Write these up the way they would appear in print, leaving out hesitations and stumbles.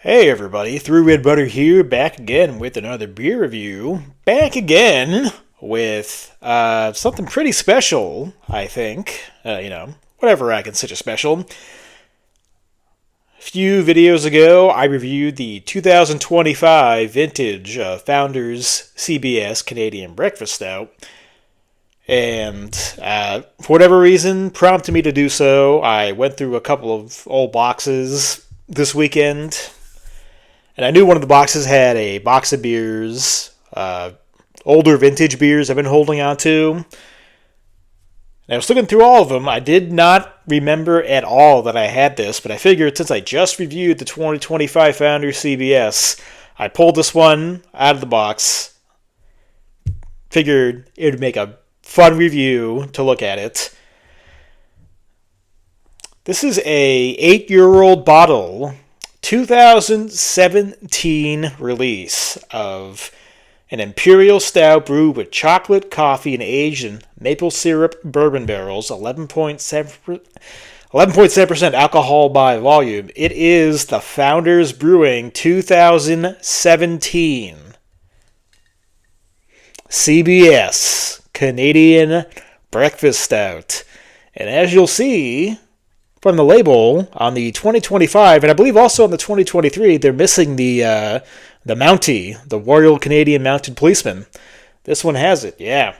Hey everybody, ThrewRedButter here, back again with another beer review. Back again with something pretty special, I think. Whatever I consider special. A few videos ago, I reviewed the 2025 vintage Founders CBS Canadian Breakfast Stout. And for whatever reason, prompted me to do so. I went through a couple of old boxes this weekend. And I knew one of the boxes had a box of beers, older vintage beers I've been holding on to. And I was looking through all of them. I did not remember at all that I had this, but I figured since I just reviewed the 2025 Founder CBS, I pulled this one out of the box. Figured it would make a fun review to look at it. This is a 8-year-old bottle 2017 release of an Imperial Stout brewed with chocolate, coffee, and aged in maple syrup bourbon barrels, 11.7% alcohol by volume. It is the Founders Brewing 2017 CBS Canadian Breakfast Stout. And as you'll see from the label on the 2025, and I believe also on the 2023, they're missing the Mountie, the Royal Canadian Mounted Policeman. This one has it, yeah.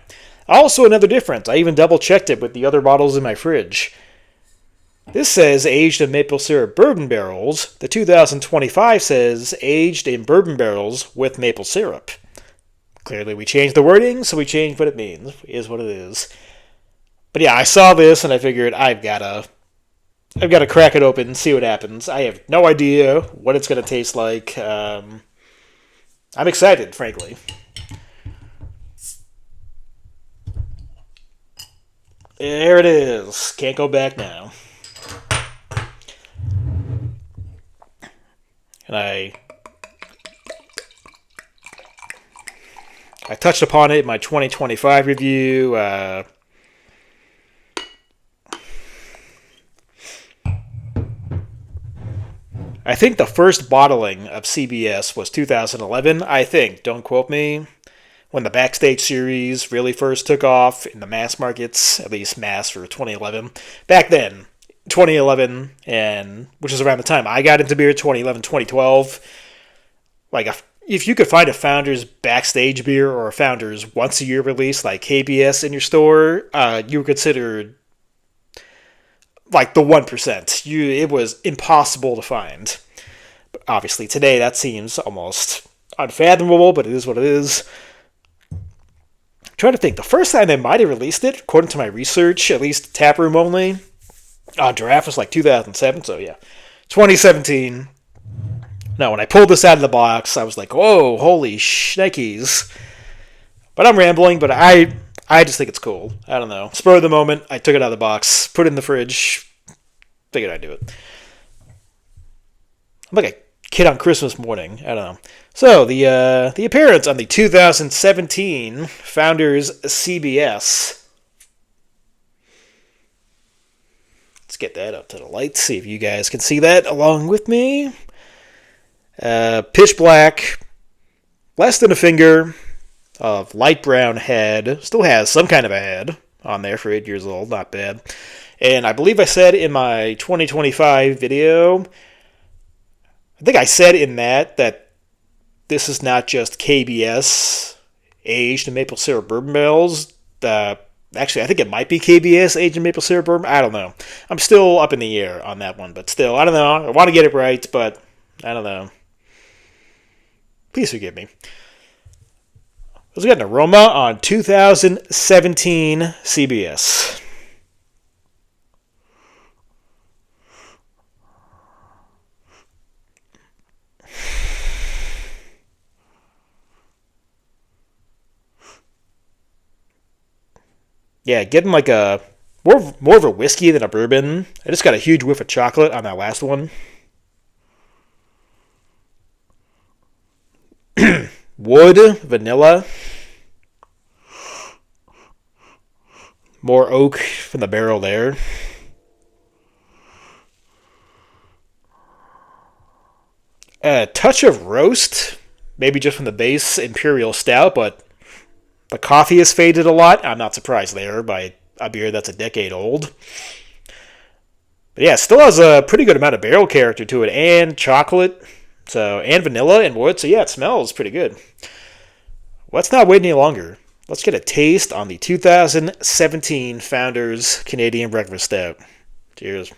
Also another difference. I even double-checked it with the other bottles in my fridge. This says aged in maple syrup bourbon barrels. The 2025 says aged in bourbon barrels with maple syrup. Clearly we changed the wording, so we changed what it means. It is what it is. But yeah, I saw this and I figured I've got to crack it open and see what happens. I have no idea what it's going to taste like. I'm excited, frankly. There it is. Can't go back now. And I touched upon it in my 2025 review. I think the first bottling of CBS was 2011, I think. Don't quote me. When the Backstage series really first took off in the mass markets, at least mass for 2011. Back then, 2011, and which is around the time I got into beer, 2011, 2012. Like, if you could find a Founders Backstage beer or a Founders once-a-year release like KBS in your store, you were considered like the 1%. It was impossible to find. But obviously today that seems almost unfathomable, but it is what it is. I'm trying to think. The first time they might have released it, according to my research, at least taproom only, draft was like 2007, so yeah. 2017. Now, when I pulled this out of the box, I was like, whoa, holy shnikes. But I'm rambling, but I just think it's cool. I don't know. Spur of the moment, I took it out of the box, put it in the fridge, figured I'd do it. I'm like a kid on Christmas morning. I don't know. So, the appearance on the 2017 Founders CBS. Let's get that up to the light, see if you guys can see that along with me. Pitch black, less than a finger of light brown head. Still has some kind of a head on there for 8 years old. Not bad. And I believe I said in my 2025 video, I think I said in that this is not just KBS aged in maple syrup bourbon barrels. Actually, I think it might be KBS aged in maple syrup bourbon. I don't know. I'm still up in the air on that one, but still, I don't know. I want to get it right, but I don't know. Please forgive me. Let's get an Aroma on 2017 CBS. Yeah, getting like a more of a whiskey than a bourbon. I just got a huge whiff of chocolate on that last one. Wood, vanilla. More oak from the barrel there. A touch of roast, maybe just from the base Imperial Stout, but the coffee has faded a lot. I'm not surprised there by a beer that's a decade old. But yeah, it still has a pretty good amount of barrel character to it, and chocolate, and vanilla and wood. So yeah, it smells pretty good. Let's not wait any longer. Let's get a taste on the 2017 Founders Canadian Breakfast Stout. Cheers.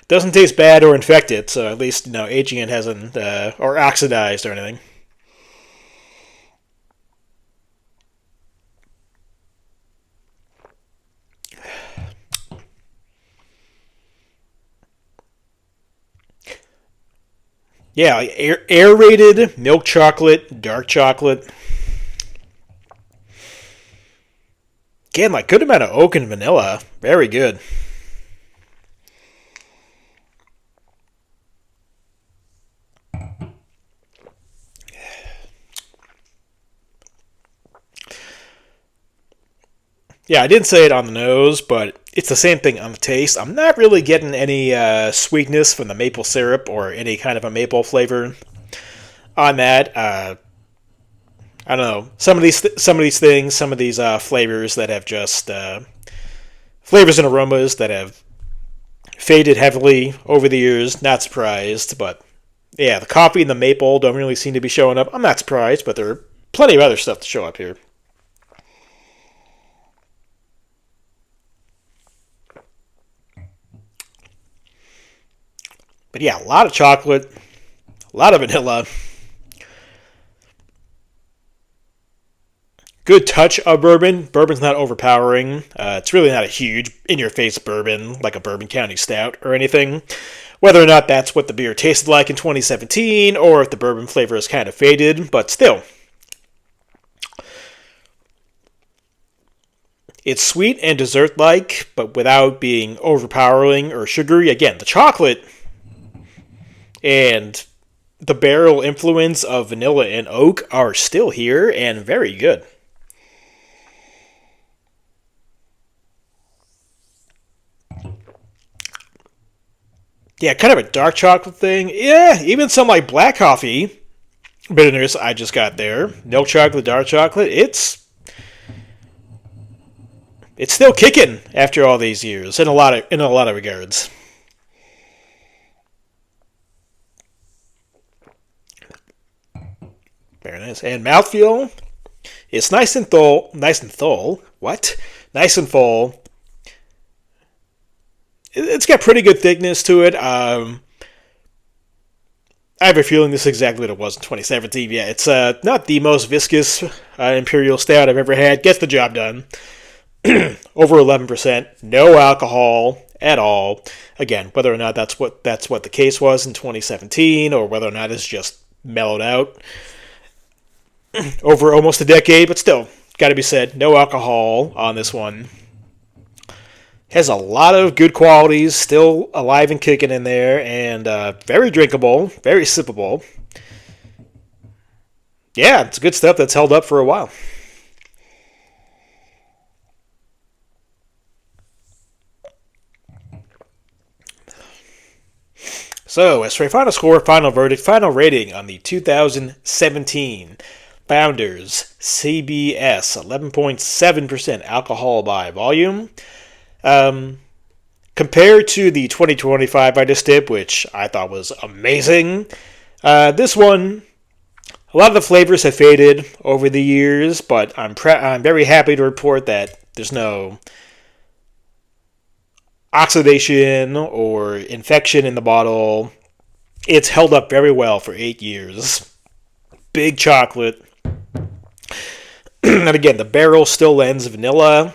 Doesn't taste bad or infected, so at least aging it hasn't or oxidized or anything. Yeah, like aerated milk chocolate, dark chocolate. Again, like good amount of oak and vanilla. Very good. Yeah, I didn't say it on the nose, but it's the same thing on the taste. I'm not really getting any sweetness from the maple syrup or any kind of a maple flavor on that. I don't know. Some of these things, some of these flavors that have just flavors and aromas that have faded heavily over the years. Not surprised, but yeah, the coffee and the maple don't really seem to be showing up. I'm not surprised, but there are plenty of other stuff to show up here. But yeah, a lot of chocolate, a lot of vanilla, good touch of bourbon. Bourbon's not overpowering. It's really not a huge in-your-face bourbon like a Bourbon County Stout or anything. Whether or not that's what the beer tasted like in 2017 or if the bourbon flavor is kind of faded, but still. It's sweet and dessert-like, but without being overpowering or sugary. Again, the chocolate and the barrel influence of vanilla and oak are still here and very good. Yeah, kind of a dark chocolate thing. Yeah, even some like black coffee bitterness I just got there. Milk chocolate, dark chocolate. It's still kicking after all these years in a lot of regards. Very nice. And mouthfeel, it's nice and full. Nice and full. What? Nice and full. It's got pretty good thickness to it. I have a feeling this is exactly what it was in 2017. Yeah, it's not the most viscous Imperial Stout I've ever had. Gets the job done. Over 11%. No alcohol at all. Again, whether or not that's what the case was in 2017, or whether or not it's just mellowed out over almost a decade, but still, got to be said, no alcohol on this one. Has a lot of good qualities, still alive and kicking in there, and very drinkable, very sippable. Yeah, it's good stuff that's held up for a while. So, as for a final score, final verdict, final rating on the 2017 Founders CBS 11.7% alcohol by volume. Compared to the 2025 I just did, which I thought was amazing, this one, a lot of the flavors have faded over the years, but I'm very happy to report that there's no oxidation or infection in the bottle. It's held up very well for 8 years. Big chocolate. And again, the barrel still lends vanilla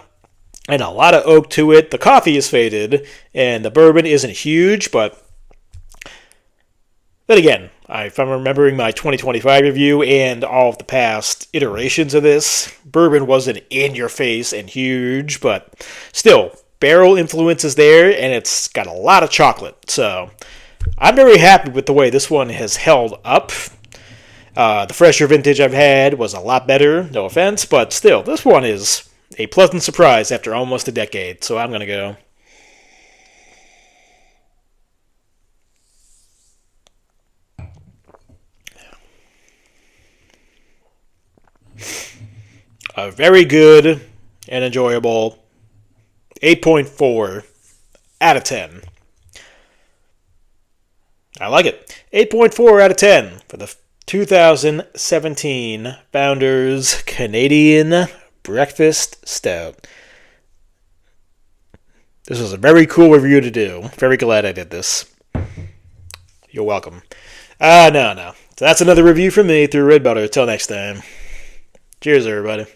and a lot of oak to it. The coffee is faded, and the bourbon isn't huge, but then again, if I'm remembering my 2025 review and all of the past iterations of this, bourbon wasn't in your face and huge, but still, barrel influence is there, and it's got a lot of chocolate. So I'm very happy with the way this one has held up. The fresher vintage I've had was a lot better, no offense, but still, this one is a pleasant surprise after almost a decade. So I'm going to go. A very good and enjoyable 8.4 out of 10. I like it. 8.4 out of 10 for the 2017 Founders Canadian Breakfast Stout. This was a very cool review to do. Very glad I did this. You're welcome. No. So that's another review from me through Red Butter. Till next time. Cheers, everybody.